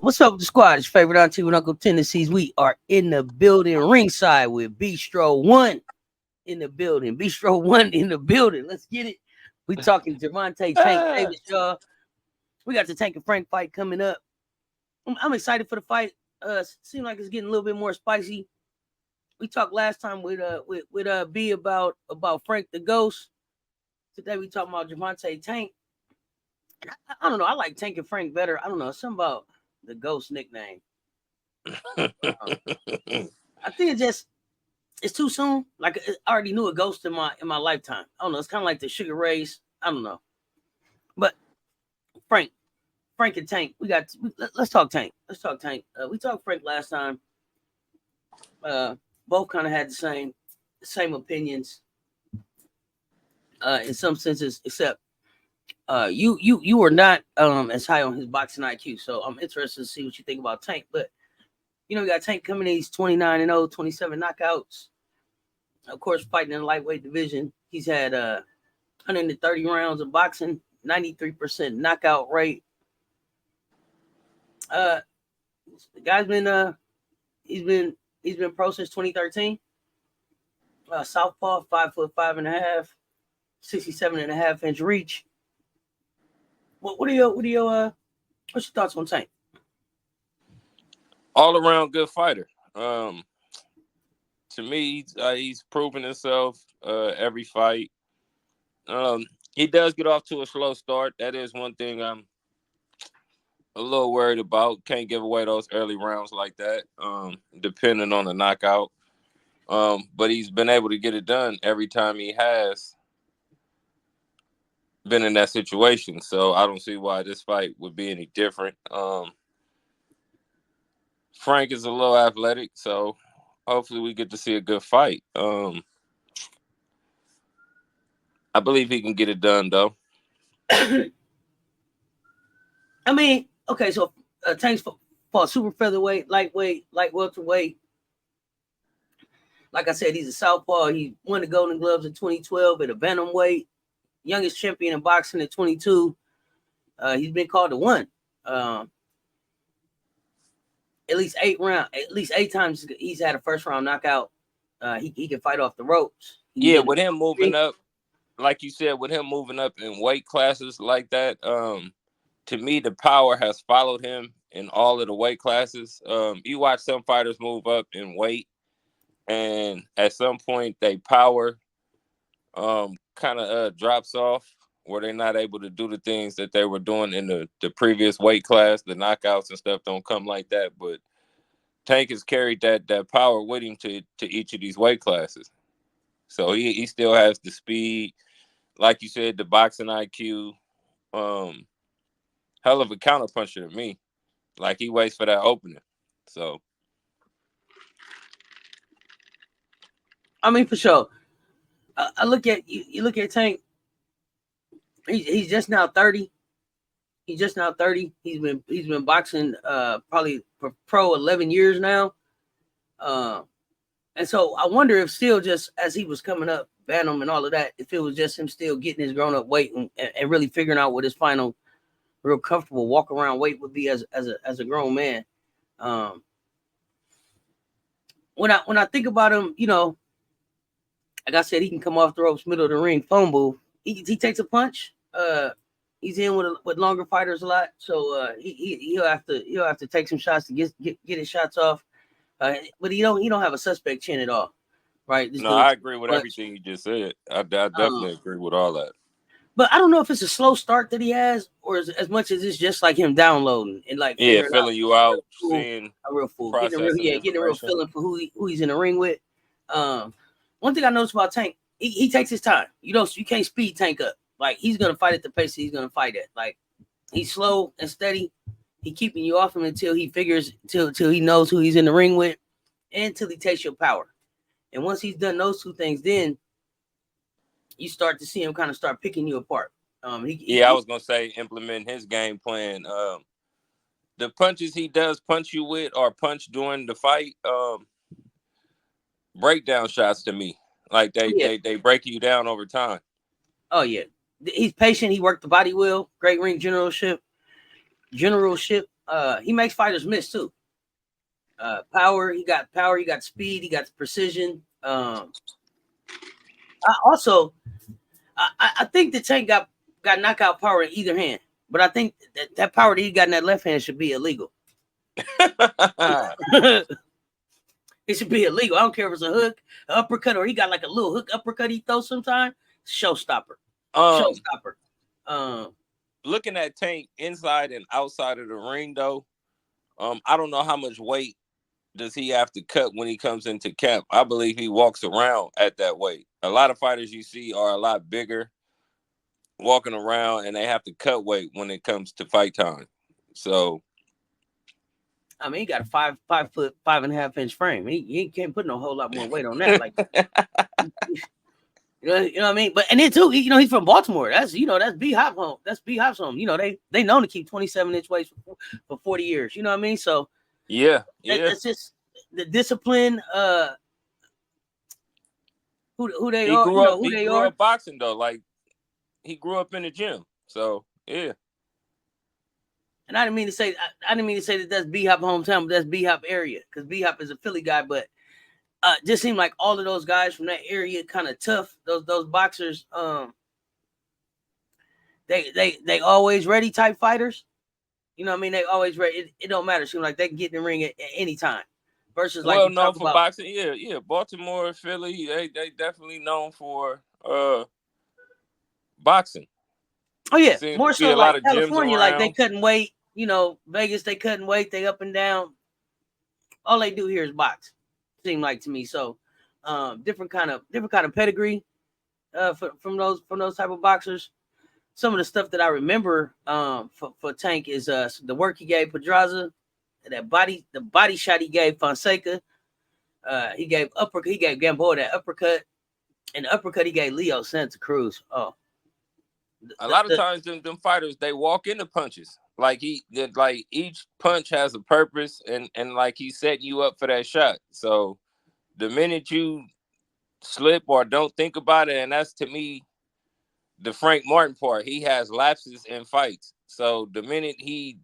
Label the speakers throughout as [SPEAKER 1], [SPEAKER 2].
[SPEAKER 1] What's up with the squad? It's favorite auntie with Uncle Tennessees. We are in the building, ringside with Bistro One in the building. Bistro One in the building. Let's get it. We talking Gervonta Tank Davis, y'all. We got the Tank and Frank fight coming up. I'm excited for the fight. Seems like it's getting a little bit more spicy. We talked last time with B about Frank the Ghost. Today we talking about Gervonta Tank. I don't know. I like Tank and Frank better. I don't know. Something about the Ghost nickname. I think it's too soon. Like I already knew a Ghost in my lifetime. I don't know. It's kind of like the Sugar Rays. I don't know. But Frank and Tank. Let's talk Tank. Let's talk Tank. We talked Frank last time. Both kind of had the same opinions. In some senses, except you were not as high on his boxing IQ. So I'm interested to see what you think about Tank. But we got Tank coming in. He's 29-0, 27 knockouts. Of course, fighting in the lightweight division. He's had 130 rounds of boxing, 93% knockout rate. The guy's been he's been pro since 2013. Southpaw, 5'5.5", 67.5-inch reach. What's your thoughts on Tank?
[SPEAKER 2] All around good fighter. To me, he's proven himself every fight. He does get off to a slow start. That is one thing I'm a little worried about. Can't give away those early rounds like that, depending on the knockout. But he's been able to get it done every time he has been in that situation. So I don't see why this fight would be any different. Frank is a little athletic, so hopefully we get to see a good fight. I believe he can get it done, though.
[SPEAKER 1] I mean, okay, so Tank's fought super featherweight, lightweight, light welterweight. Like I said, he's a southpaw. He won the Golden Gloves in 2012 at a bantamweight. Youngest champion in boxing at 22. He's been called the one. At least 8 times he's had a first round knockout. He can fight off the ropes.
[SPEAKER 2] With him moving up, like you said, with him moving up in weight classes like that, to me, the power has followed him in all of the weight classes. You watch some fighters move up in weight, and at some point, they power kind of drops off, where they're not able to do the things that they were doing in the previous weight class. The knockouts and stuff don't come like that, but Tank has carried that power with him to each of these weight classes. So he still has the speed, like you said, the boxing IQ. Hell of a counterpuncher to me. Like, he waits for that opening. So,
[SPEAKER 1] I mean, for sure. I look at you look at Tank. He's just now 30. He's just now 30. He's been boxing probably for pro 11 years now. And so I wonder if still just as he was coming up, Bantam and all of that, if it was just him still getting his grown up weight and really figuring out what his final real comfortable walk around weight would be as a grown man. When I think about him, like I said, he can come off the ropes, middle of the ring, phone booth. He takes a punch. He's in with longer fighters a lot, so he'll have to take some shots to get his shots off. But he don't have a suspect chin at all, right?
[SPEAKER 2] No, I agree with everything you just said. I definitely agree with all that.
[SPEAKER 1] But I don't know if it's a slow start that he has, or as much as it's just like him downloading and like
[SPEAKER 2] filling you out, seeing
[SPEAKER 1] a real fool, getting a real feeling for who he's in the ring with. One thing I noticed about Tank, he takes his time. You can't speed Tank up. Like, he's gonna fight at the pace he's gonna fight at. Like, he's slow and steady. He keeping you off him until he figures, till he knows who he's in the ring with, and until he takes your power. And once he's done those two things, then you start to see him kind of start picking you apart.
[SPEAKER 2] I was gonna say implement his game plan. The punches he does punch you with or punch during the fight, breakdown shots to me. Like they break you down over time.
[SPEAKER 1] Oh yeah. He's patient. He worked the body well. Great ring generalship. He makes fighters miss too. Power. He got power. He got speed. He got precision. I think the Tank got knockout power in either hand, but I think that power that he got in that left hand should be illegal. It should be illegal. I don't care if it's a hook, an uppercut, or he got like a little hook uppercut he throws sometimes. Showstopper. Showstopper.
[SPEAKER 2] Looking at Tank inside and outside of the ring, though, I don't know how much weight does he have to cut when he comes into camp. I believe he walks around at that weight. A lot of fighters you see are a lot bigger walking around, and they have to cut weight when it comes to fight time. So,
[SPEAKER 1] I mean, he got a 5'5", 5.5-inch frame. He can't put no whole lot more weight on that. Like, you know what I mean? But and then too, he's from Baltimore. That's that's B Hop home. That's B Hop's home. They known to keep 27-inch weights for 40 years. You know what I mean? So
[SPEAKER 2] yeah.
[SPEAKER 1] That's just the discipline. Who they
[SPEAKER 2] he
[SPEAKER 1] are?
[SPEAKER 2] Grew up,
[SPEAKER 1] who
[SPEAKER 2] he
[SPEAKER 1] they
[SPEAKER 2] grew
[SPEAKER 1] are.
[SPEAKER 2] up boxing though. Like he grew up in the gym. So yeah.
[SPEAKER 1] And I didn't mean to say that that's B Hop hometown, but that's B Hop area because B Hop is a Philly guy. But just seemed like all of those guys from that area kind of tough. Those boxers, they always ready type fighters. You know what I mean? They always ready. It don't matter. Seems like they can get in the ring at any time. Versus like
[SPEAKER 2] well known for boxing. Yeah. Baltimore, Philly, they definitely known for boxing.
[SPEAKER 1] Oh yeah, more so
[SPEAKER 2] a lot
[SPEAKER 1] like
[SPEAKER 2] of
[SPEAKER 1] California, like they
[SPEAKER 2] around.
[SPEAKER 1] couldn't wait. Vegas, they couldn't wait. They up and down. All they do here is box. Seem like to me. So, different kind of pedigree, from those type of boxers. Some of the stuff that I remember, for Tank is the work he gave Pedraza, the body shot he gave Fonseca. He gave Gamboa that uppercut, and the uppercut he gave Leo Santa Cruz. Oh,
[SPEAKER 2] A lot of times them fighters, they walk into punches. Like each punch has a purpose, and like he's setting you up for that shot. So the minute you slip or don't think about it, and that's to me the Frank Martin part. He has lapses in fights. So the minute he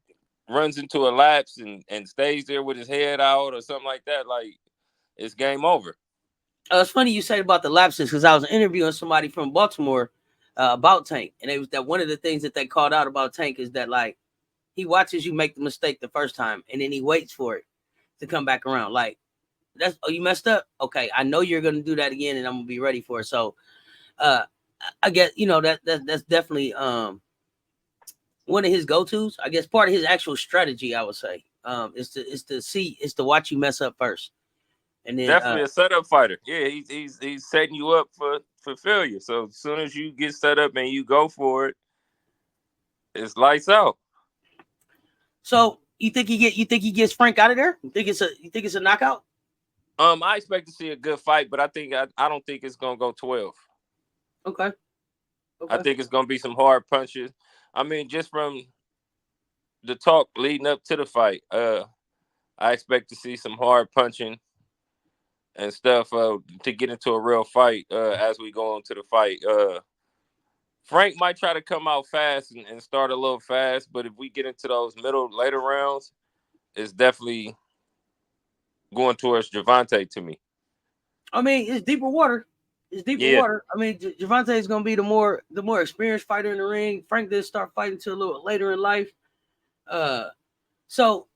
[SPEAKER 2] runs into a lapse and stays there with his head out or something like that, like it's game over.
[SPEAKER 1] It's funny you said about the lapses because I was interviewing somebody from Baltimore about Tank, and it was that one of the things that they called out about Tank is that like he watches you make the mistake the first time, and then he waits for it to come back around. Like you messed up. Okay, I know you're gonna do that again, and I'm gonna be ready for it. So, I guess that's definitely one of his go-tos. I guess part of his actual strategy, I would say, is to watch you mess up first. And then,
[SPEAKER 2] definitely a setup fighter. Yeah, he's setting you up for failure. So as soon as you get set up and you go for it, it's lights out.
[SPEAKER 1] So you think he gets Frank out of there? You think it's a knockout?
[SPEAKER 2] I expect to see a good fight, but I don't think it's gonna go 12.
[SPEAKER 1] Okay.
[SPEAKER 2] I think it's gonna be some hard punches. I mean, just from the talk leading up to the fight, I expect to see some hard punching and stuff to get into a real fight as we go on to the fight. Frank might try to come out fast and start a little fast, but if we get into those later rounds, it's definitely going towards Gervonta to me.
[SPEAKER 1] I mean, it's deeper water. Water. I mean, Gervonta is going to be the more experienced fighter in the ring. Frank didn't start fighting till a little later in life. So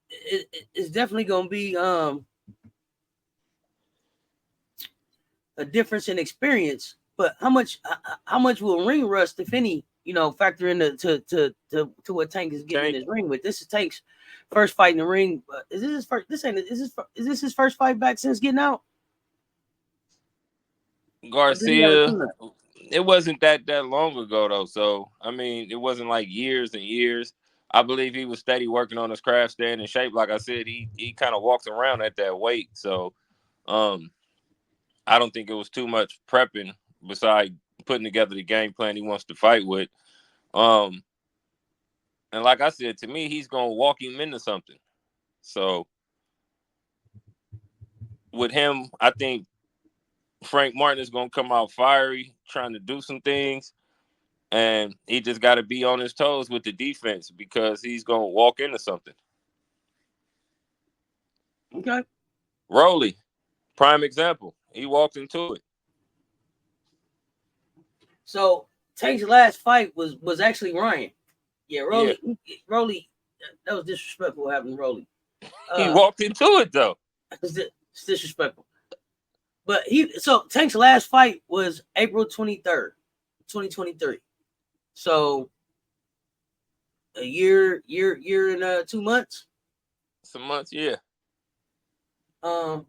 [SPEAKER 1] it's definitely going to be a difference in experience. But how much will ring rust, if any, factor into to what Tank is getting in his ring with? This is Tank's first fight in the ring. Is this his first? Is this his first fight back since getting out?
[SPEAKER 2] Garcia, it wasn't that long ago though. So I mean, it wasn't like years and years. I believe he was steady working on his craft, staying in shape. Like I said, he kind of walks around at that weight. So I don't think it was too much prepping besides putting together the game plan he wants to fight with. And like I said, to me, he's gonna walk him into something. So with him, I think Frank Martin is gonna come out fiery, trying to do some things. And he just got to be on his toes with the defense because he's going to walk into something.
[SPEAKER 1] Okay.
[SPEAKER 2] Rolly, prime example. He walked into it.
[SPEAKER 1] So Tank's last fight was actually Ryan. Yeah, Rolly. That was disrespectful what happened to Rolly.
[SPEAKER 2] He walked into it though.
[SPEAKER 1] It's disrespectful. But Tank's last fight was April 23rd, 2023. So a year and 2 months.
[SPEAKER 2] Some months, yeah.
[SPEAKER 1] For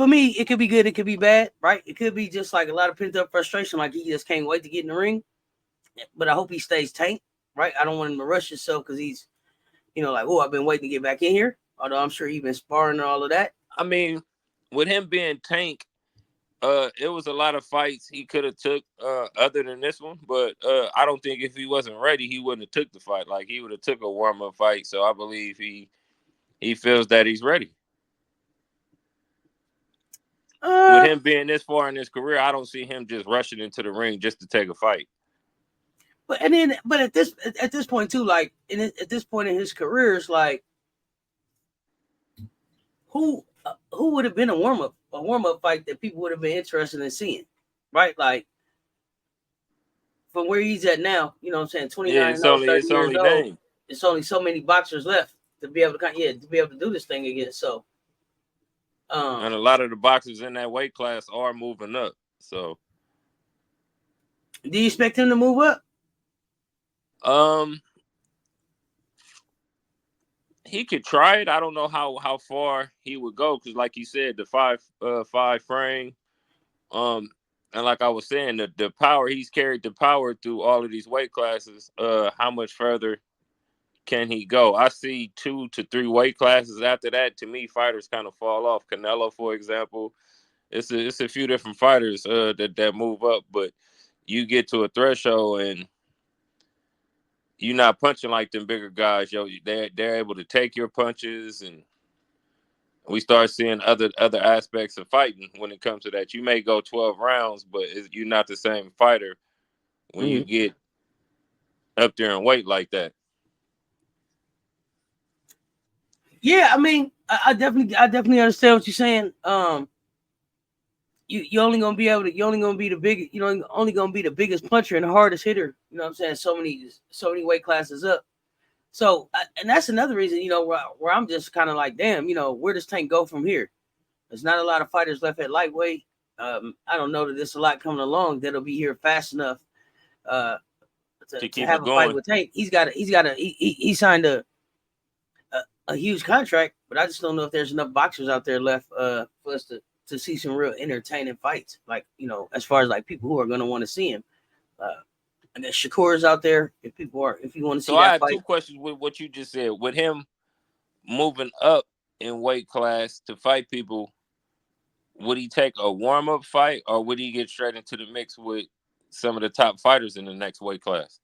[SPEAKER 1] me, it could be good, it could be bad, right? It could be just like a lot of pent up frustration, like he just can't wait to get in the ring. But I hope he stays Tank, right? I don't want him to rush himself because he's, like, oh, I've been waiting to get back in here. Although I'm sure he's been sparring and all of that.
[SPEAKER 2] I mean, with him being Tank, it was a lot of fights he could have took other than this one. But I don't think if he wasn't ready, he wouldn't have took the fight. Like, he would have took a warm-up fight. So I believe he feels that he's ready. With him being this far in his career, I don't see him just rushing into the ring just to take a fight.
[SPEAKER 1] But at this point too, like at this point in his career, it's like who would have been a warm up fight that people would have been interested in seeing, right? Like from where he's at now, you know what I'm saying? 29,
[SPEAKER 2] it's only Dame.
[SPEAKER 1] It's only so many boxers left to be able to do this thing again. So,
[SPEAKER 2] and a lot of the boxers in that weight class are moving up. So,
[SPEAKER 1] do you expect him to move up?
[SPEAKER 2] He could try it. I don't know how far he would go because, like you said, the five frame, and like I was saying, the power he's carried the power through all of these weight classes. How much further can he go? I see 2 to 3 weight classes after that. To me, fighters kind of fall off. Canelo, for example, it's a few different fighters that move up, but you get to a threshold and you're not punching like them bigger guys, yo. They're able to take your punches, and we start seeing other aspects of fighting when it comes to that. You may go 12 rounds, but you're not the same fighter when you get up there in weight like that.
[SPEAKER 1] Yeah, I mean, I definitely understand what you're saying. You're only gonna be the biggest puncher and the hardest hitter. You know what I'm saying? So many weight classes up. So, and that's another reason, where I'm just kind of like, damn, where does Tank go from here? There's not a lot of fighters left at lightweight. I don't know that there's a lot coming along that'll be here fast enough to have a fight with Tank. He signed a huge contract, but I just don't know if there's enough boxers out there left for us to see some real entertaining fights. Like, as far as like people who are going to want to see him. And then Shakur's out there. If you want to see that fight.
[SPEAKER 2] So I have 2 questions with what you just said. With him moving up in weight class to fight people, would he take a warm-up fight or would he get straight into the mix with some of the top fighters in the next weight class?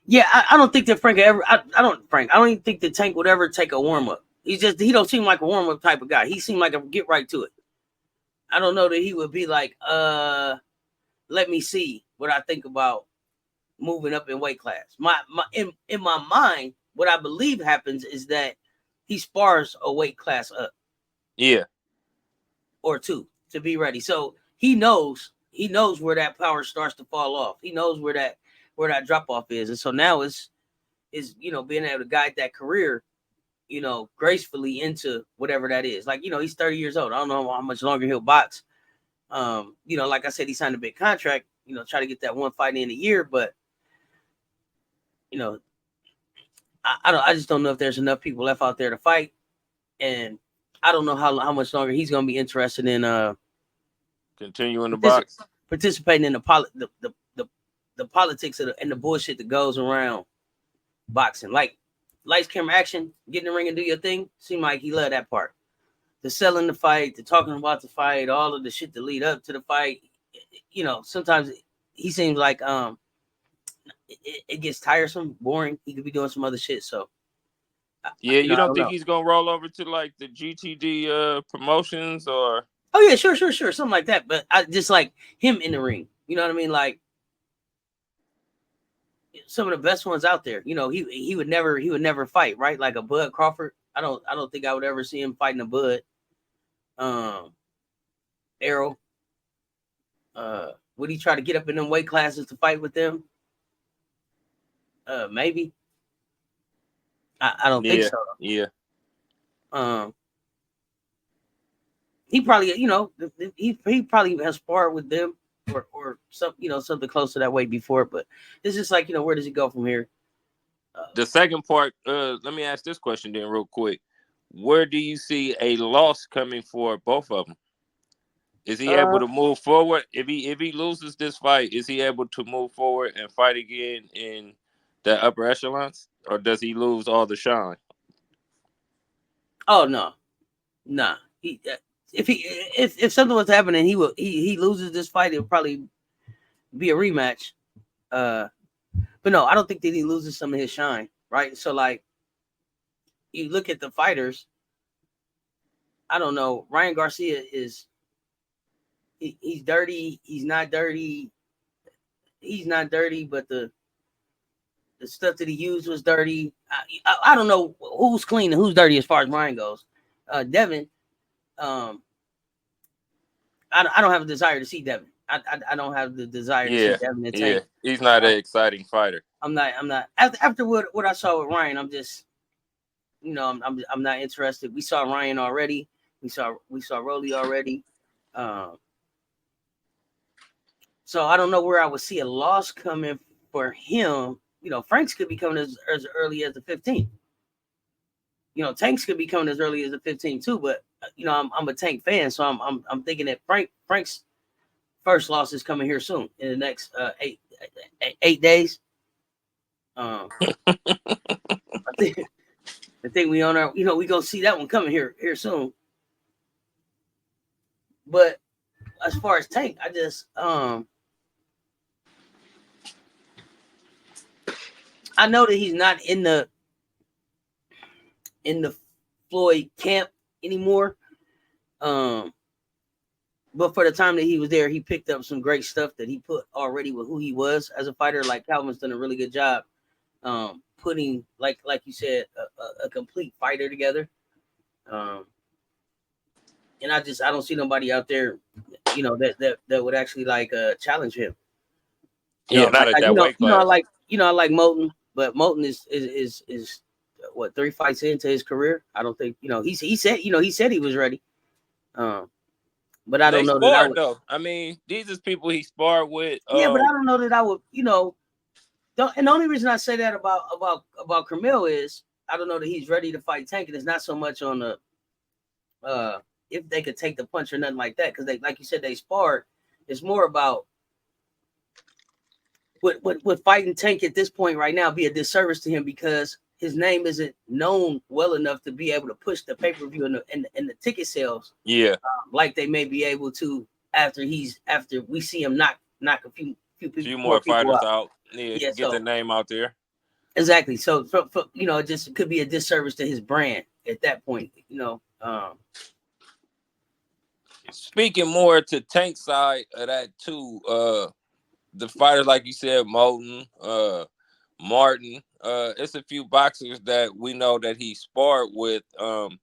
[SPEAKER 1] Yeah, I don't think that Frank ever. I don't even think that Tank would ever take a warm-up. He don't seem like a warm-up type of guy. He seemed like a get right to it. I don't know that he would be like, let me see what I think about moving up in weight class. In my mind, what I believe happens is that he spars a weight class up.
[SPEAKER 2] Yeah.
[SPEAKER 1] Or 2 to be ready. So he knows where that power starts to fall off. He knows where that drop off is. And so now is being able to guide that career, gracefully into whatever that is. Like, he's 30 years old. I don't know how much longer he'll box. Like I said, he signed a big contract, try to get that one fight in a year, but I just don't know if there's enough people left out there to fight. And I don't know how much longer he's going to be interested in
[SPEAKER 2] continuing the box,
[SPEAKER 1] participating in the politics and the bullshit that goes around boxing. Like lights, camera, action, get in the ring and do your thing. Seemed like he loved that part. The selling the fight, the talking about the fight, all of the shit that lead up to the fight. Sometimes he seems like it gets tiresome, boring. He could be doing some other shit. So
[SPEAKER 2] you don't think he's gonna roll over to like the GTD promotions or?
[SPEAKER 1] Oh yeah, sure, something like that. But I just like him in the ring. You know what I mean? Like some of the best ones out there. You know, he would never fight, right? Like a Bud Crawford. I don't think I would ever see him fighting a Bud. Errol. Would he try to get up in them weight classes to fight with them? Maybe. I don't think so.
[SPEAKER 2] Yeah.
[SPEAKER 1] He probably, you know, he probably has sparred with them or some, you know, something close to that weight before. But it's just like, you know, where does he go from here?
[SPEAKER 2] The second part, let me ask this question then real quick. Where do you see a loss coming for both of them? Is he able to move forward? If he loses this fight, is he able to move forward and fight again in the upper echelons, or does he lose all the shine?
[SPEAKER 1] Oh no, nah. If something was happening, he loses this fight, it'll probably be a rematch. But no, I don't think that he loses some of his shine, right? So like, you look at the fighters. I don't know. Ryan Garcia is. He's dirty. He's not dirty. He's not dirty, but the stuff that he used was dirty. I don't know who's clean and who's dirty as far as Ryan goes. Devin, I don't have a desire to see Devin. I don't have the desire to see Devin in Tank.
[SPEAKER 2] He's not an exciting fighter.
[SPEAKER 1] I'm not. After what I saw with Ryan, I'm just, you know, I'm not interested. We saw Ryan already. We saw Rolly already. So I don't know where I would see a loss coming for him. You know, Franks could be coming as early as the 15th. You know, Tanks could be coming as early as the 15th too. But you know, I'm a Tank fan, so I'm thinking that Frank's first loss is coming here soon in the next 8 days. I think we on our, you know, we gonna see that one coming here soon. But as far as Tank, I just I know that he's not in the Floyd camp anymore. But for the time that he was there, he picked up some great stuff that he put already with who he was as a fighter. Like Calvin's done a really good job putting, like you said, a complete fighter together. And I don't see nobody out there, you know, that would actually like challenge him. You know,
[SPEAKER 2] not at that weight class.
[SPEAKER 1] I like Moulton, but Moulton is what, 3 fights into his career. I don't think, you know, he said he was ready. But I don't know that I would.
[SPEAKER 2] Though. I mean, these is people he sparred with.
[SPEAKER 1] Yeah, but I don't know that I would, you know. And the only reason I say that about Camille is I don't know that he's ready to fight Tank, and it's not so much on the if they could take the punch or nothing like that, because they, like you said, they sparred. It's more about with fighting Tank at this point right now be a disservice to him because his name isn't known well enough to be able to push the pay-per-view and the ticket sales.
[SPEAKER 2] Yeah,
[SPEAKER 1] like they may be able to after we see him knock a few
[SPEAKER 2] more fighters out. Yeah, get
[SPEAKER 1] so,
[SPEAKER 2] the name out there.
[SPEAKER 1] Exactly. So for, you know, it just could be a disservice to his brand at that point. You know.
[SPEAKER 2] Speaking more to Tank side of that too, the fighters like you said, Moulton, Martin, it's a few boxers that we know that he sparred with. And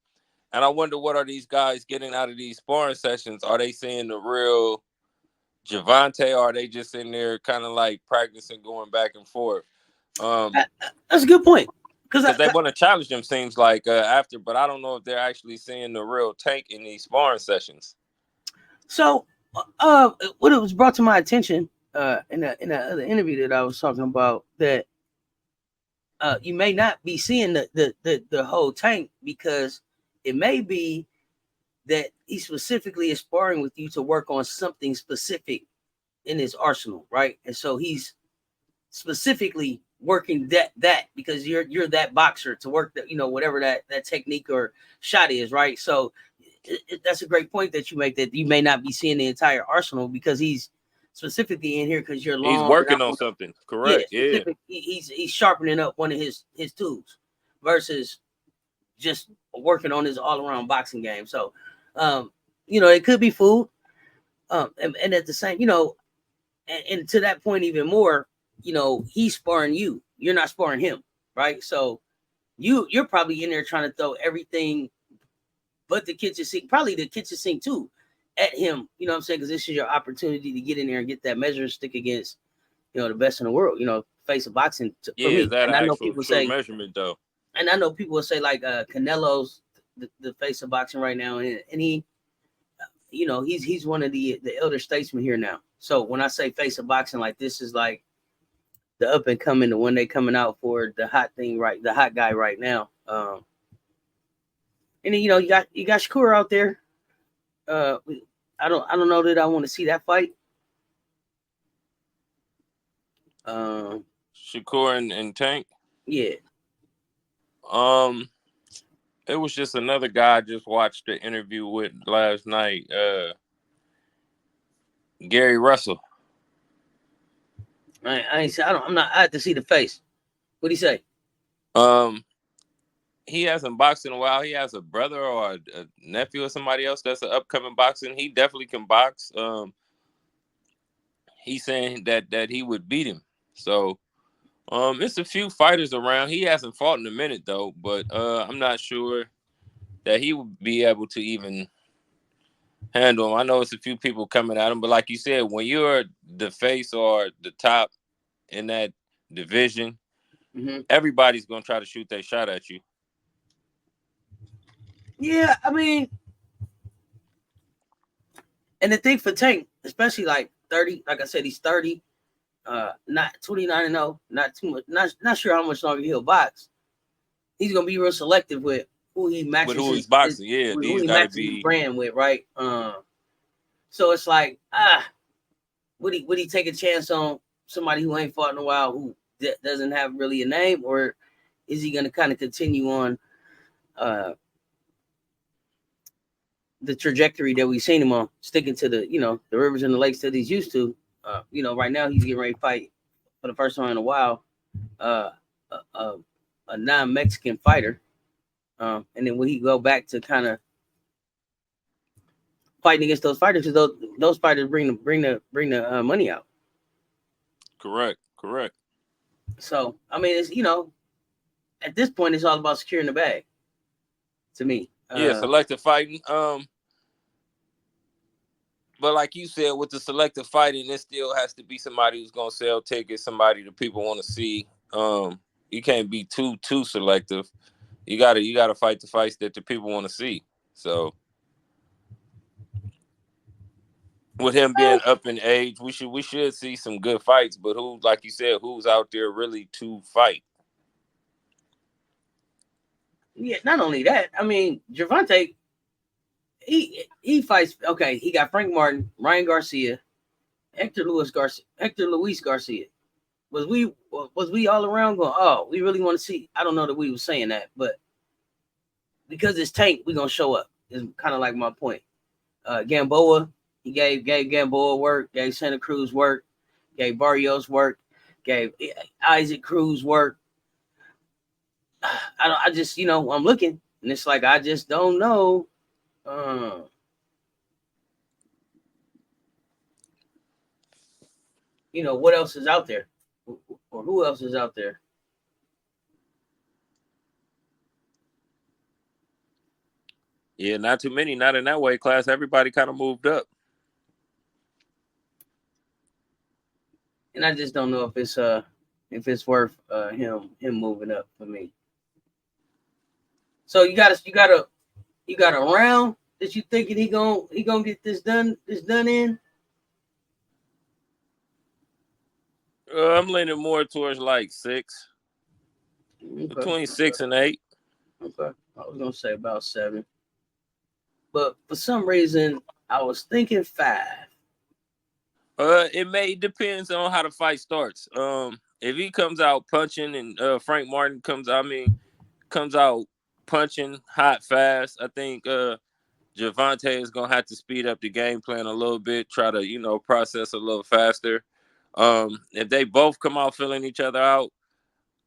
[SPEAKER 2] I wonder, what are these guys getting out of these sparring sessions? Are they seeing the real Gervonta, or are they just in there kind of like practicing, going back and forth?
[SPEAKER 1] That's a good point.
[SPEAKER 2] Because they want to challenge them, seems like, after, but I don't know if they're actually seeing the real Tank in these sparring sessions.
[SPEAKER 1] So, what it was brought to my attention in that other interview that I was talking about, that you may not be seeing the whole Tank, because it may be that he specifically is sparring with you to work on something specific in his arsenal, right? And so he's specifically working that because you're that boxer to work that, you know, whatever that technique or shot is, right? So that's a great point that you make, that you may not be seeing the entire arsenal because he's specifically in here because you're long.
[SPEAKER 2] He's working on something, correct? Yeah.
[SPEAKER 1] He's sharpening up one of his tools versus just working on his all around boxing game. So it could be food. And at the same, and to that point even more, he's sparring you. You're not sparring him, right? So you're probably in there trying to throw everything but the kitchen sink, probably the kitchen sink too, at him. You know what I'm saying? Because this is your opportunity to get in there and get that measuring stick against, the best in the world. Face of boxing for
[SPEAKER 2] Yeah,
[SPEAKER 1] me.
[SPEAKER 2] is that
[SPEAKER 1] And
[SPEAKER 2] an
[SPEAKER 1] I know
[SPEAKER 2] actual
[SPEAKER 1] people
[SPEAKER 2] true
[SPEAKER 1] say,
[SPEAKER 2] measurement though?
[SPEAKER 1] and I know people will say like Canelo's the face of boxing right now, and he, he's one of the elder statesmen here now. So when I say face of boxing, like this is like the up and coming, the one they coming out for the hot thing, right? The hot guy right now. And then you got Shakur out there. Uh, I don't know that I want to see that fight. Um,
[SPEAKER 2] Shakur and Tank.
[SPEAKER 1] yeah.
[SPEAKER 2] Um, it was just another guy I just watched the interview with last night. Gary Russell.
[SPEAKER 1] I ain't. I'm not. I have to see the face. What do you say?
[SPEAKER 2] Um, he hasn't boxed in a while. He has a brother or a nephew or somebody else that's an upcoming boxing. He definitely can box. He's saying that he would beat him. So, it's a few fighters around. He hasn't fought in a minute though, but I'm not sure that he would be able to even handle him. I know it's a few people coming at him, but like you said, when you're the face or the top in that division, everybody's gonna try to shoot their shot at you.
[SPEAKER 1] Yeah, I mean, and the thing for Tank, especially like 30, like I said, he's 30, not 29-0, not too much, not sure how much longer he'll box. He's gonna be real selective with who he matches
[SPEAKER 2] But who he's
[SPEAKER 1] his,
[SPEAKER 2] boxing, yeah,
[SPEAKER 1] who
[SPEAKER 2] these
[SPEAKER 1] he
[SPEAKER 2] got to
[SPEAKER 1] matches his
[SPEAKER 2] be.
[SPEAKER 1] brand with, right? So it's like, would he take a chance on somebody who ain't fought in a while, who doesn't have really a name, or is he gonna kind of continue on the trajectory that we've seen him on, sticking to the rivers and the lakes that he's used to? Right now he's getting ready to fight for the first time in a while, uh, a non-Mexican fighter, and then will he go back to kind of fighting against those fighters? Because those fighters bring the money out.
[SPEAKER 2] Correct.
[SPEAKER 1] So I mean, it's at this point it's all about securing the bag. To me,
[SPEAKER 2] Yeah, selective fighting. But like you said, with the selective fighting, it still has to be somebody who's gonna sell tickets, somebody that people want to see. You can't be too selective. You gotta fight the fights that the people want to see. So with him being up in age, we should see some good fights. But who, like you said, who's out there really to fight?
[SPEAKER 1] yeah. Not only that, I mean, Gervonta, he fights. Okay, he got Frank Martin, Ryan Garcia, Hector Luis Garcia. Was we all around going, oh, we really want to see? I don't know that we were saying that, but because it's Tank, we gonna show up. Is kind of like my point. Gamboa, he gave Gamboa work, gave Santa Cruz work, gave Barrios work, gave Isaac Cruz work. I just, I'm looking, and it's like I just don't know. Uh, what else is out there, or who else is out there?
[SPEAKER 2] Yeah, not too many. Not in that weight class. Everybody kind of moved up.
[SPEAKER 1] And I just don't know if it's worth him moving up for me. So you got a round that you thinking he gonna get this done in?
[SPEAKER 2] I'm leaning more towards like 6,
[SPEAKER 1] Okay,
[SPEAKER 2] between
[SPEAKER 1] okay,
[SPEAKER 2] 6 and 8.
[SPEAKER 1] okay. I was gonna say about 7, but for some reason I was thinking 5.
[SPEAKER 2] It depends on how the fight starts. If he comes out punching and Frank Martin comes out punching hot fast, I think Gervonta is gonna have to speed up the game plan a little bit, try to process a little faster. If they both come out filling each other out,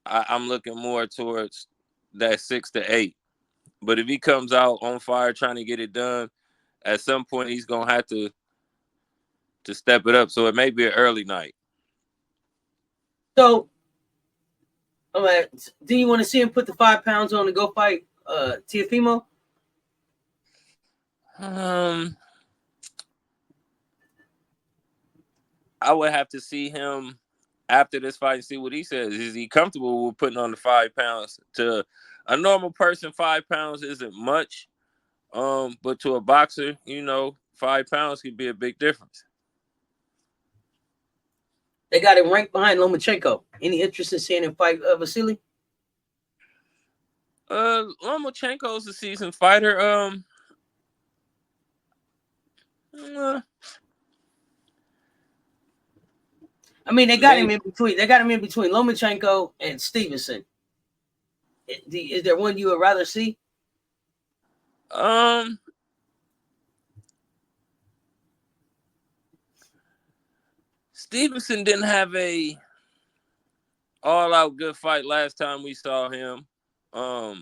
[SPEAKER 2] I'm looking more towards that 6 to 8. But if he comes out on fire trying to get it done, at some point he's gonna have to step it up. So it may be an early night.
[SPEAKER 1] So, do you want to see him put the 5 pounds on and go fight Teofimo?
[SPEAKER 2] I would have to see him after this fight and see what he says. Is he comfortable with putting on the 5 pounds? To a normal person, 5 pounds isn't much. But to a boxer, 5 pounds could be a big difference.
[SPEAKER 1] They got him ranked behind Lomachenko. Any interest in seeing him fight Vasily?
[SPEAKER 2] Lomachenko's a seasoned fighter.
[SPEAKER 1] I mean, they got him in between. They got him in between Lomachenko and Stevenson. Is there one you would rather see?
[SPEAKER 2] Stevenson didn't have a all-out good fight last time we saw him. I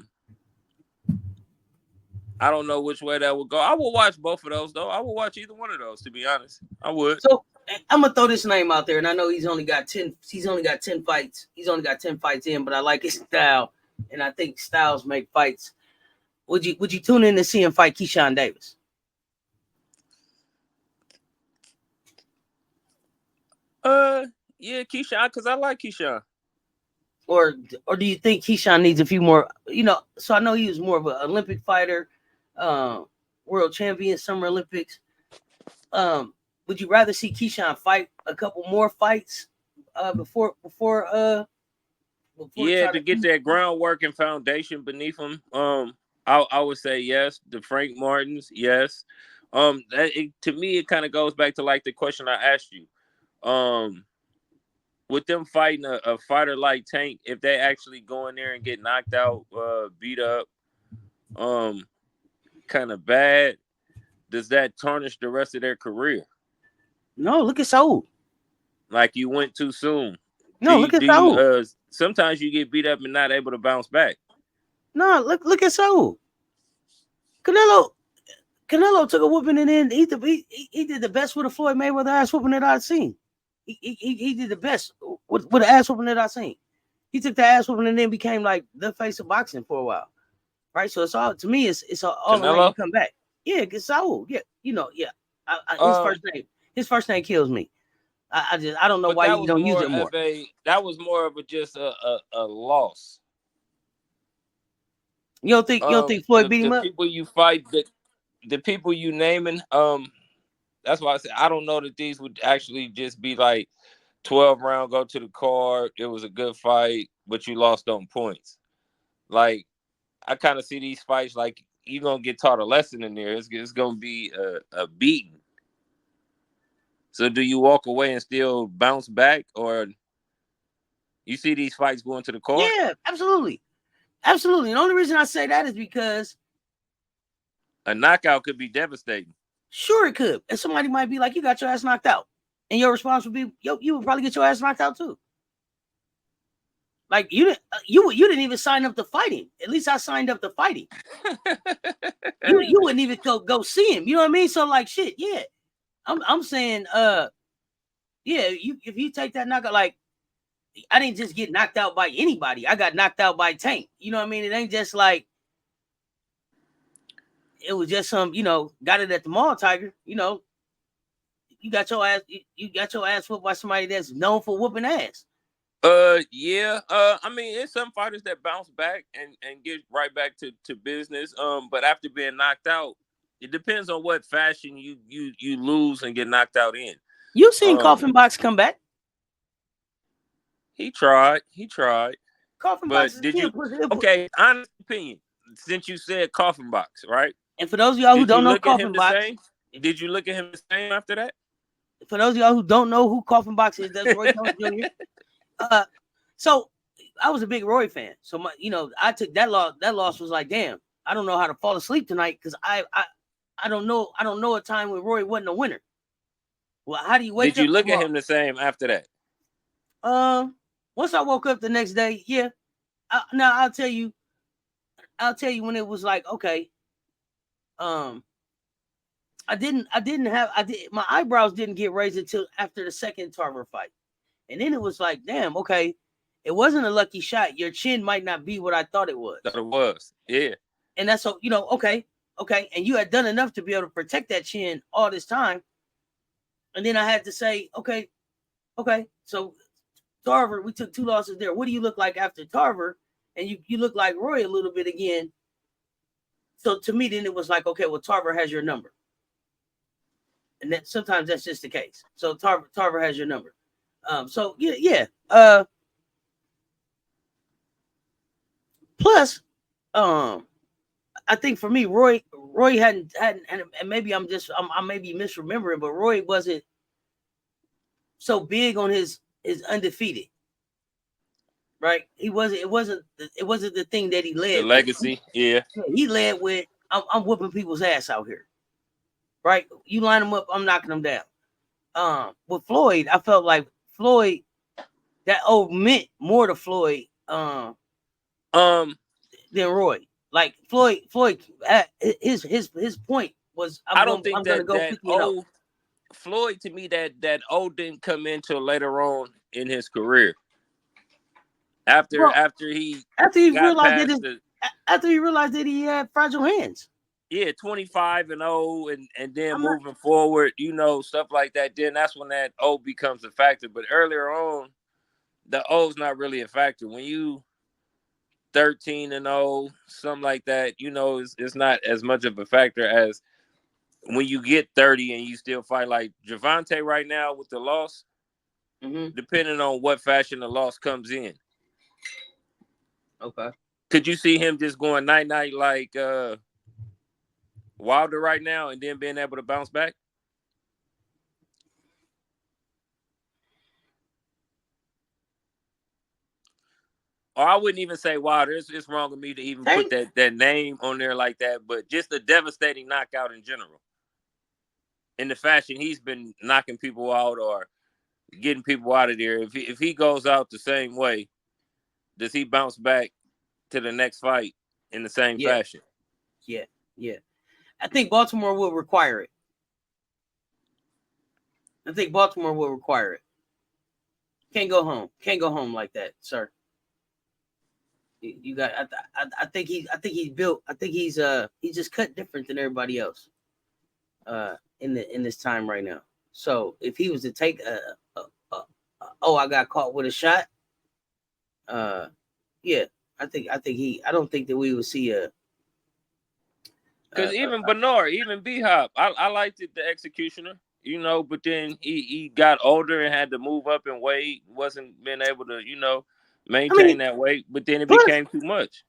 [SPEAKER 2] don't know which way that would go. I will watch both of those, though. I will watch either one of those, to be honest. I would.
[SPEAKER 1] So I'm gonna throw this name out there, and I know he's only got 10. He's only got 10 fights. He's only got 10 fights in, but I like his style, and I think styles make fights. Would you tune in to see him fight Keyshawn Davis?
[SPEAKER 2] Yeah, Keyshawn, because I like Keyshawn.
[SPEAKER 1] Or do you think Keyshawn needs a few more? So I know he was more of an Olympic fighter, world champion, Summer Olympics. Would you rather see Keyshawn fight a couple more fights before
[SPEAKER 2] to get that groundwork and foundation beneath him? I would say yes. The Frank Martins, yes. To me, it kind of goes back to like the question I asked you. With them fighting a fighter like Tank, if they actually go in there and get knocked out, beat up, kind of bad, does that tarnish the rest of their career?
[SPEAKER 1] No, look at Saul.
[SPEAKER 2] Like you went too soon.
[SPEAKER 1] No, look at Saul.
[SPEAKER 2] Sometimes you get beat up and not able to bounce back.
[SPEAKER 1] No, look at Saul. Canelo took a whooping and then he did the best with a Floyd Mayweather ass whooping that I've seen. He did the best with the ass whooping that I've seen. He took the ass whooping and then became like the face of boxing for a while, right? So it's all, to me, it's all the way you come back. Yeah, it's Saul. Yeah, his first name kills me. I don't know why you don't use it more.
[SPEAKER 2] That was more of just a loss.
[SPEAKER 1] You don't think Floyd beat him up?
[SPEAKER 2] The people you fight, the people you naming, that's why I said I don't know that these would actually just be like 12 round, go to the card. It was a good fight, but you lost on points. Like I kind of see these fights like you're gonna get taught a lesson in there. It's gonna be a beating. So do you walk away and still bounce back, or you see these fights going to the court?
[SPEAKER 1] Yeah, absolutely. Absolutely. The only reason I say that is because
[SPEAKER 2] a knockout could be devastating.
[SPEAKER 1] Sure it could. And somebody might be like, you got your ass knocked out. And your response would be, you would probably get your ass knocked out too. Like you didn't even sign up to fight him. At least I signed up to fight him. you wouldn't even go see him. You know what I mean? So like shit, yeah. I'm saying, if you take that knockout, like I didn't just get knocked out by anybody. I got knocked out by Tank. You know what I mean? It ain't just like it was just some, got it at the mall, Tiger. You got your ass whooped by somebody that's known for whooping ass.
[SPEAKER 2] Yeah. I mean, it's some fighters that bounce back and get right back to business. But after being knocked out, it depends on what fashion you lose and get knocked out in.
[SPEAKER 1] You seen Coffin Box come back?
[SPEAKER 2] He tried.
[SPEAKER 1] Coffin
[SPEAKER 2] Box.
[SPEAKER 1] Box.
[SPEAKER 2] Did you? Okay, honest opinion. Since you said Coffin Box, right?
[SPEAKER 1] And for those of y'all who don't know Coffin Box,
[SPEAKER 2] did you look at him the same after that?
[SPEAKER 1] For those of y'all who don't know who Coffin Box is, that's Roy Jones Jr. So I was a big Roy fan. So I took that loss. That loss was like, damn, I don't know how to fall asleep tonight because I don't know a time when Roy wasn't a winner. Well, how do you wake up?
[SPEAKER 2] Did you look at him the same after that?
[SPEAKER 1] Once I woke up the next day, yeah. Now I'll tell you when it was like, okay, my eyebrows didn't get raised until after the second Tarver fight. And then it was like, damn, okay, it wasn't a lucky shot. Your chin might not be what I thought it was.
[SPEAKER 2] That it was, yeah.
[SPEAKER 1] And that's so, okay. And you had done enough to be able to protect that chin all this time. And then I had to say, okay. So Tarver, we took 2 losses there. What do you look like after Tarver? And you look like Roy a little bit again. So to me, then it was like, okay, well, Tarver has your number. And that sometimes that's just the case. So Tarver has your number. So yeah. Plus, I think for me, Roy hadn't, and maybe I may be misremembering, but Roy wasn't so big on his undefeated, right? It wasn't the thing that he led.
[SPEAKER 2] The legacy, yeah.
[SPEAKER 1] He led with, I'm whooping people's ass out here, right? You line them up, I'm knocking them down. With Floyd, I felt like Floyd, that meant more to Floyd, than Roy. Like Floyd, his point was, I'm gonna go 50-0.
[SPEAKER 2] Floyd, to me, that didn't come in till later on in his career. After he realized
[SPEAKER 1] that he had fragile hands.
[SPEAKER 2] Yeah, 25-0, and then moving forward, stuff like that. Then that's when that O becomes a factor. But earlier on, the O's not really a factor. When you 13-0, something like that, it's not as much of a factor as when you get 30 and you still fight. Like Gervonta right now with the loss, depending on what fashion the loss comes in.
[SPEAKER 1] Okay.
[SPEAKER 2] Could you see him just going night-night like Wilder right now and then being able to bounce back? Or I wouldn't even say Wilder. It's wrong of me to even put that name on there like that, but just a devastating knockout in general. In the fashion he's been knocking people out or getting people out of there. If he goes out the same way, does he bounce back to the next fight in the same fashion?
[SPEAKER 1] Yeah. I think Baltimore will require it. Can't go home like that, sir. You got. I think he's built. I think he's just cut different than everybody else. In this time right now. So if he was to take I got caught with a shot. Yeah, I don't think that we would see a.
[SPEAKER 2] Because even Bernard, even B-Hop, I liked it, the executioner, but then he got older and had to move up in weight, wasn't being able to, maintain that weight, but then it became too much.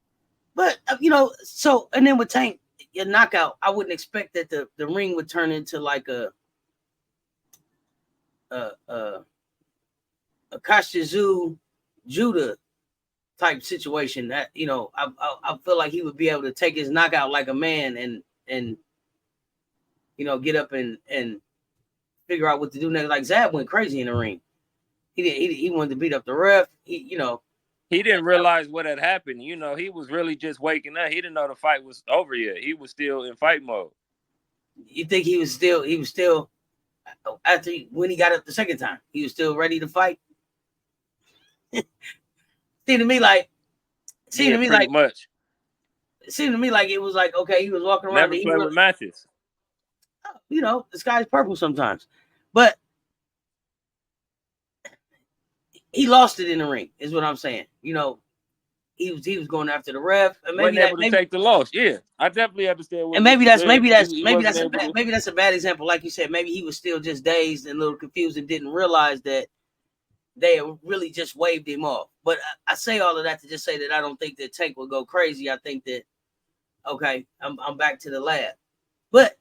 [SPEAKER 1] But, so, and then with Tank, your knockout, I wouldn't expect that the ring would turn into like a Kashizu Judah type situation that, I feel like he would be able to take his knockout like a man and get up and figure out what to do next. Like Zab went crazy in the ring. He wanted to beat up the ref. He
[SPEAKER 2] didn't realize what had happened. He was really just waking up. He didn't know the fight was over yet. He was still in fight mode.
[SPEAKER 1] You think he was still after when he got up the second time, he was still ready to fight? Seemed to me like it was like, okay, he was walking around.
[SPEAKER 2] Never play with matches.
[SPEAKER 1] The sky's purple sometimes, but he lost it in the ring, is what I'm saying. He was going after the ref, and maybe
[SPEAKER 2] wasn't able to take the loss. Yeah, I definitely understand.
[SPEAKER 1] And maybe that's a bad example. Like you said, maybe he was still just dazed and a little confused and didn't realize that they really just waved him off. But I say all of that to just say that I don't think that Tank will go crazy. I think that, okay, I'm back to the lab. But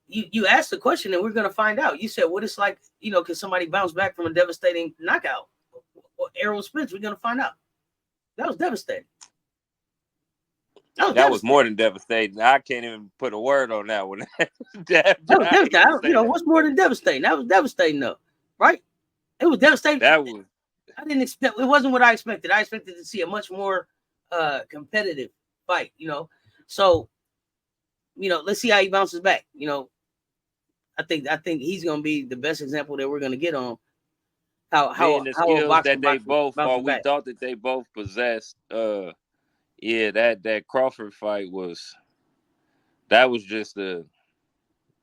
[SPEAKER 1] you asked the question and we're going to find out. You said what it's like, can somebody bounce back from a devastating knockout? Or Errol Spence, we're going to find out. That was devastating.
[SPEAKER 2] That was more than devastating. I can't even put a word on that one.
[SPEAKER 1] That was devastating. What's more than devastating? That was devastating, though, right? It was devastating. I didn't expect. It wasn't what I expected. I expected to see a much more competitive fight. So, let's see how he bounces back. I think he's gonna be the best example that we're gonna get on how
[SPEAKER 2] being the
[SPEAKER 1] a
[SPEAKER 2] skills
[SPEAKER 1] boxer
[SPEAKER 2] that they both, or
[SPEAKER 1] bounces
[SPEAKER 2] we
[SPEAKER 1] back.
[SPEAKER 2] thought that they both possessed. Yeah, that Crawford fight was just a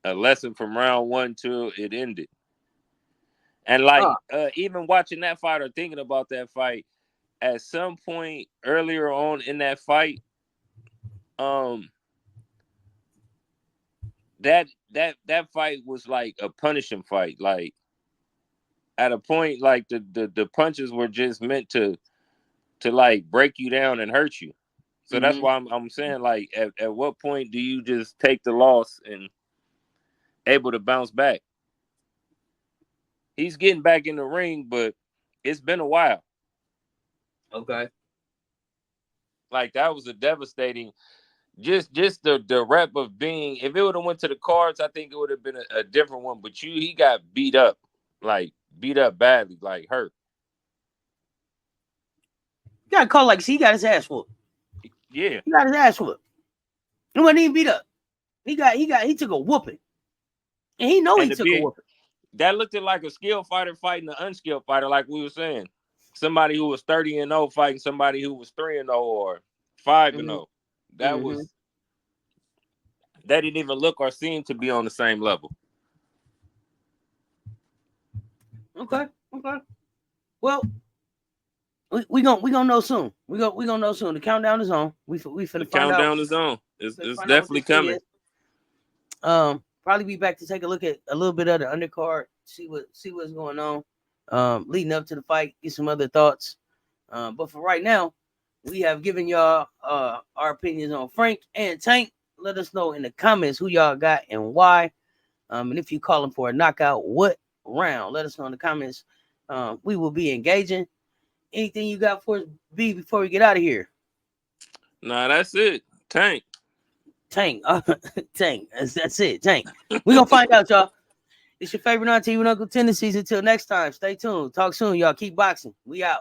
[SPEAKER 2] lesson from round one till it ended. And like even watching that fight or thinking about that fight, at some point earlier on in that fight, that fight was like a punishing fight. Like at a point, like the punches were just meant to like break you down and hurt you. So that's why I'm saying, like, at what point do you just take the loss and able to bounce back? He's getting back in the ring, but it's been a while.
[SPEAKER 1] Okay.
[SPEAKER 2] Like that was a devastating. Just the rep of being. If it would have went to the cards, I think it would have been a different one. But he got beat up, like beat up badly, like hurt.
[SPEAKER 1] You gotta call like, see, he got his ass whooped.
[SPEAKER 2] Yeah,
[SPEAKER 1] he got his ass whooped. He wasn't even beat up. He took a whooping, and he know he took a whooping.
[SPEAKER 2] That looked like a skilled fighter fighting an unskilled fighter, like we were saying. Somebody who was 30-0 fighting somebody who was 3-0 or 5-0. That was that didn't even look or seem to be on the same level.
[SPEAKER 1] Okay. Well, we gonna know soon. We gonna know soon. The countdown is on. We finna find out.
[SPEAKER 2] The countdown is on. It's definitely coming.
[SPEAKER 1] Probably be back to take a look at a little bit of the undercard, see what's going on. Leading up to the fight, get some other thoughts. But for right now, we have given y'all our opinions on Frank and Tank. Let us know in the comments who y'all got and why. And if you calling for a knockout, what round? Let us know in the comments. We will be engaging. Anything you got for us, B, before we get out of here?
[SPEAKER 2] Nah, that's it. Tank.
[SPEAKER 1] Tank. That's it. Tank. We're going to find out, y'all. It's your favorite auntie and Uncle Tendencies. Until next time, stay tuned. Talk soon, y'all. Keep boxing. We out.